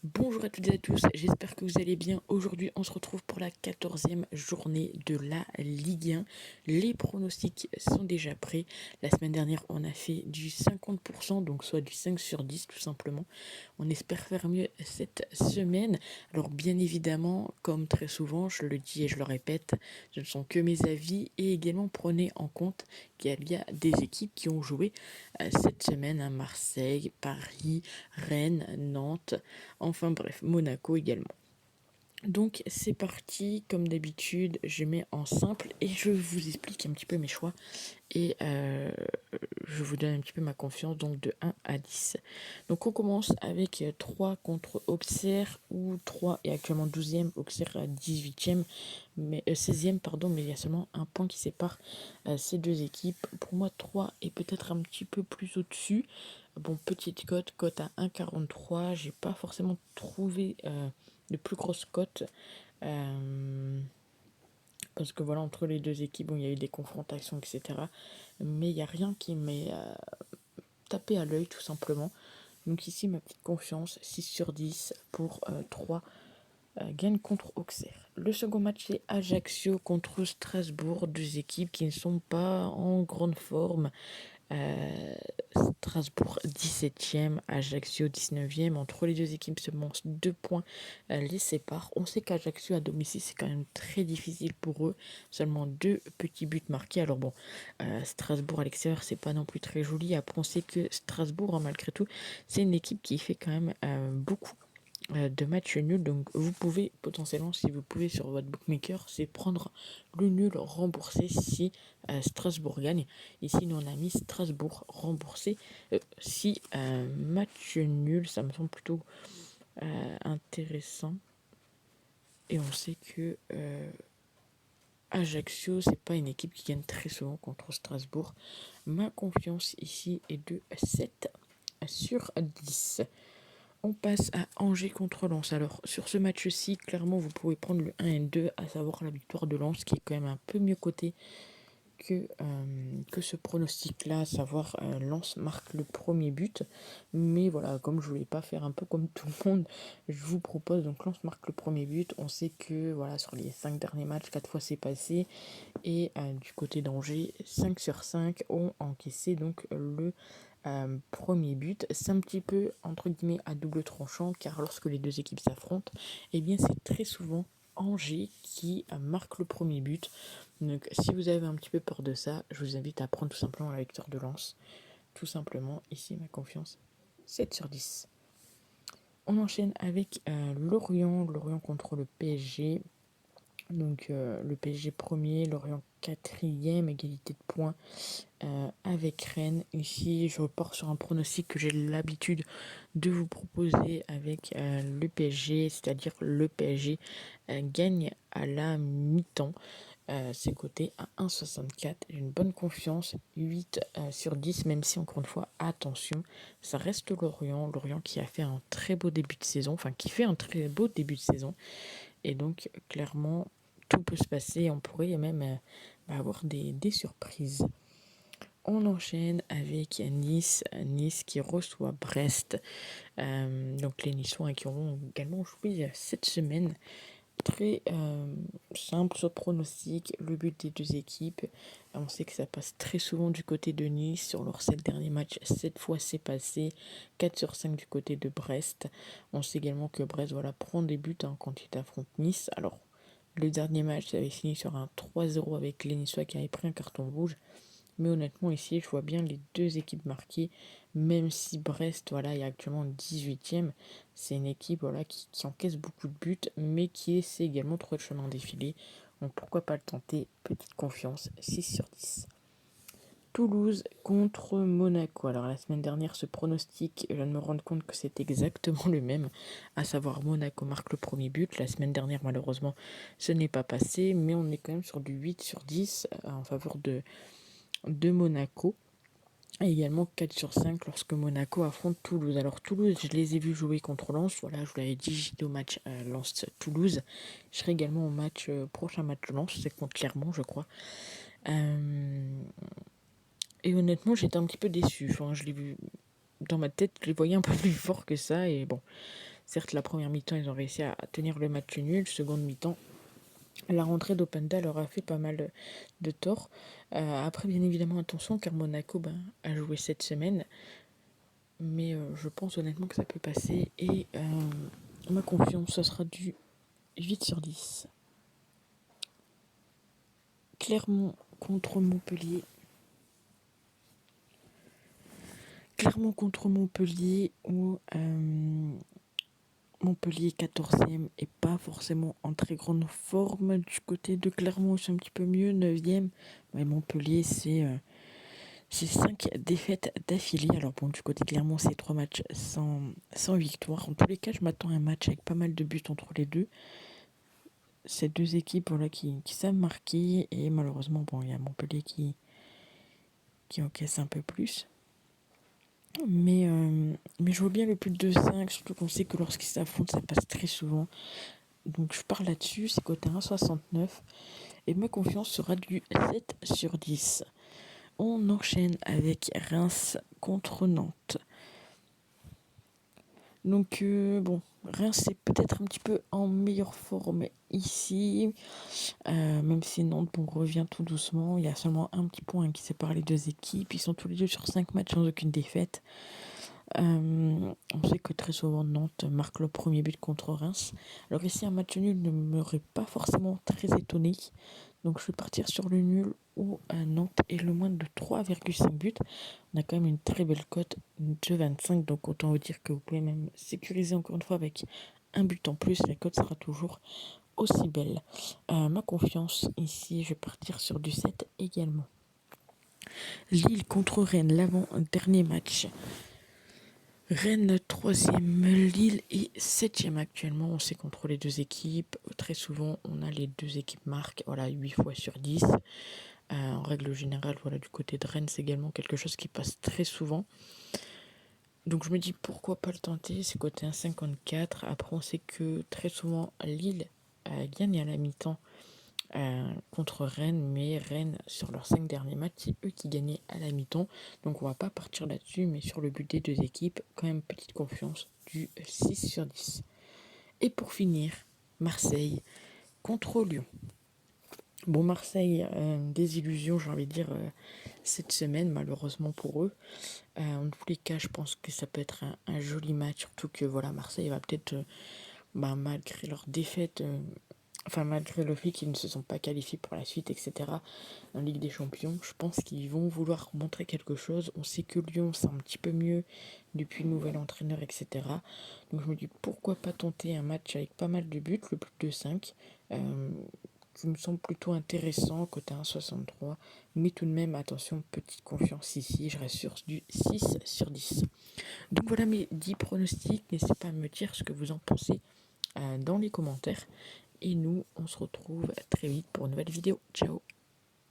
Bonjour à toutes et à tous, j'espère que vous allez bien. Aujourd'hui, on se retrouve pour la 14e journée de la Ligue 1. Les pronostics sont déjà prêts. La semaine dernière, on a fait du 50%, donc soit du 5 sur 10 tout simplement. On espère faire mieux cette semaine. Alors bien évidemment, comme très souvent, je le dis et je le répète, ce ne sont que mes avis et également prenez en compte qu'il y a des équipes qui ont joué cette semaine à Marseille, Paris, Rennes, Nantes. Enfin bref, Monaco également. Donc c'est parti, comme d'habitude, je mets en simple et je vous explique un petit peu mes choix et je vous donne un petit peu ma confiance, donc de 1 à 10. Donc on commence avec 3 contre Auxerre, ou 3 et actuellement 12e, Auxerre à 18e, mais 16e, pardon, mais il y a seulement un point qui sépare ces deux équipes. Pour moi, 3 est peut-être un petit peu plus au-dessus. Bon, petite cote à 1,43. J'ai pas forcément trouvé de plus grosse cote. Parce que voilà, entre les deux équipes, bon, il y a eu des confrontations, etc. Mais il n'y a rien qui m'est tapé à l'œil, tout simplement. Donc ici, ma petite confiance, 6 sur 10 pour 3 gagne contre Auxerre. Le second match, c'est Ajaccio contre Strasbourg, deux équipes qui ne sont pas en grande forme. Euh, Strasbourg 17e, Ajaccio 19e. Entre les deux équipes seulement 2 points les séparent. On sait qu'Ajaccio à domicile c'est quand même très difficile pour eux. Seulement 2 petits buts marqués. Alors bon, Strasbourg à l'extérieur c'est pas non plus très joli. Après on sait que Strasbourg malgré tout c'est une équipe qui fait quand même beaucoup de matchs nuls. Donc vous pouvez potentiellement, si vous pouvez sur votre bookmaker, c'est prendre le nul remboursé si Strasbourg gagne. Ici nous on a mis Strasbourg remboursé si match nul. Ça me semble plutôt intéressant. Et on sait que Ajaccio, c'est pas une équipe qui gagne très souvent contre Strasbourg. Ma confiance ici est de 7 sur 10. On passe à Angers contre Lens. Alors, sur ce match-ci, clairement, vous pouvez prendre le 1 et le 2, à savoir la victoire de Lens, qui est quand même un peu mieux coté que ce pronostic-là, à savoir Lens marque le premier but. Mais voilà, comme je voulais pas faire un peu comme tout le monde, je vous propose donc Lens marque le premier but. On sait que voilà, sur les 5 derniers matchs, 4 fois c'est passé. Et du côté d'Angers, 5 sur 5 ont encaissé donc le premier but. C'est un petit peu entre guillemets à double tranchant, car lorsque les deux équipes s'affrontent, eh bien c'est très souvent Angers qui marque le premier but. Donc si vous avez un petit peu peur de ça, je vous invite à prendre tout simplement la victoire de Lens. Tout simplement, ici ma confiance, 7 sur 10. On enchaîne avec Lorient contre le PSG. Donc le PSG premier, Lorient quatrième, égalité de points avec Rennes. Ici, je repars sur un pronostic que j'ai l'habitude de vous proposer avec le PSG, c'est-à-dire le PSG gagne à la mi-temps. C'est coté à 1,64. J'ai une bonne confiance, 8 sur 10, même si encore une fois, attention, ça reste Lorient. Lorient qui a fait un très beau début de saison, enfin qui fait un très beau début de saison. Et donc, clairement, tout peut se passer. On pourrait même avoir des surprises. On enchaîne avec Nice. Nice qui reçoit Brest. Donc, les Niçois qui auront également joué cette semaine. Très simple ce pronostic. Le but des deux équipes. On sait que ça passe très souvent du côté de Nice. Sur leurs 7 derniers matchs, 7 fois c'est passé. 4 sur 5 du côté de Brest. On sait également que Brest voilà, prend des buts quand il affronte Nice. Alors, le dernier match, ça avait fini sur un 3-0 avec les Niçois qui avaient pris un carton rouge. Mais honnêtement, ici, je vois bien les deux équipes marquées, même si Brest voilà, est actuellement 18e. C'est une équipe voilà, qui encaisse beaucoup de buts, mais qui essaie également de trouver le chemin défilé. Donc pourquoi pas le tenter. Petite confiance, 6 sur 10. Toulouse contre Monaco. Alors la semaine dernière, ce pronostic, je viens de me rendre compte que c'est exactement le même, à savoir Monaco marque le premier but. La semaine dernière, malheureusement, ce n'est pas passé, mais on est quand même sur du 8 sur 10 en faveur de Monaco. Et également 4 sur 5 lorsque Monaco affronte Toulouse. Alors Toulouse, je les ai vus jouer contre Lens. Voilà, je vous l'avais dit, j'étais au match Lens-Toulouse. Je serai également au prochain match Lens, c'est contre Clermont, je crois. Et honnêtement, j'étais un petit peu déçu. Enfin, je l'ai vu dans ma tête, je les voyais un peu plus fort que ça. Et bon, Certes, la première mi-temps, ils ont réussi à tenir le match nul. Seconde mi-temps, la rentrée d'Openda leur a fait pas mal de tort. Après, bien évidemment, attention, car Monaco a joué cette semaine. Mais je pense honnêtement que ça peut passer. Et ma confiance, ce sera du 8/10. Clermont contre Montpellier. Clermont contre Montpellier, où Montpellier 14e et pas forcément en très grande forme. Du côté de Clermont, c'est un petit peu mieux, 9e. Mais Montpellier, c'est 5 défaites d'affilée. Alors bon, du côté de Clermont, c'est 3 matchs sans victoire. En tous les cas, je m'attends à un match avec pas mal de buts entre les deux. Ces deux équipes voilà, qui savent marquer. Et malheureusement, bon, il y a Montpellier qui encaisse un peu plus. Mais je vois bien le plus de 5, surtout qu'on sait que lorsqu'ils s'affrontent, ça passe très souvent. Donc je pars là-dessus, c'est côté 1,69. Et ma confiance sera du 7/10. On enchaîne avec Reims contre Nantes. Donc bon, Reims est peut-être un petit peu en meilleure forme ici. Même si Nantes revient tout doucement. Il y a seulement un petit point qui sépare les deux équipes. Ils sont tous les deux sur 5 matchs sans aucune défaite. On sait que très souvent Nantes marque le premier but contre Reims. Alors ici un match nul ne m'aurait pas forcément très étonné. Donc je vais partir sur le nul où Nantes est le moins de 3,5 buts. On a quand même une très belle cote de 25. Donc autant vous dire que vous pouvez même sécuriser encore une fois avec un but en plus. La cote sera toujours aussi belle. Ma confiance ici, je vais partir sur du 7 également. Lille contre Rennes, l'avant-dernier match. Rennes 3e, Lille est 7e actuellement. On sait contre les deux équipes. Très souvent, on a les deux équipes marquent 8 fois sur 10. En règle générale, du côté de Rennes, c'est également quelque chose qui passe très souvent. Donc je me dis pourquoi pas le tenter. C'est côté 1,54. Après, on sait que très souvent, Lille gagne à la mi-temps contre Rennes, mais Rennes sur leurs 5 derniers matchs, c'est eux qui gagnaient à la mi-temps, donc on va pas partir là-dessus, mais sur le but des deux équipes, quand même petite confiance du 6/10. Et pour finir, Marseille contre Lyon. Bon, Marseille, désillusion, j'ai envie de dire, cette semaine, malheureusement pour eux. En tous les cas, je pense que ça peut être un joli match, surtout que Marseille va peut-être, malgré leur défaite, malgré le fait qu'ils ne se sont pas qualifiés pour la suite, etc., en Ligue des Champions, je pense qu'ils vont vouloir montrer quelque chose. On sait que Lyon, c'est un petit peu mieux depuis le nouvel entraîneur, etc. Donc je me dis, pourquoi pas tenter un match avec pas mal de buts, le plus de 5, qui me semble plutôt intéressant, côté 1,63. Mais tout de même, attention, petite confiance ici, je reste sur du 6/10. Donc voilà mes 10 pronostics. N'hésitez pas à me dire ce que vous en pensez dans les commentaires. Et nous, on se retrouve très vite pour une nouvelle vidéo. Ciao!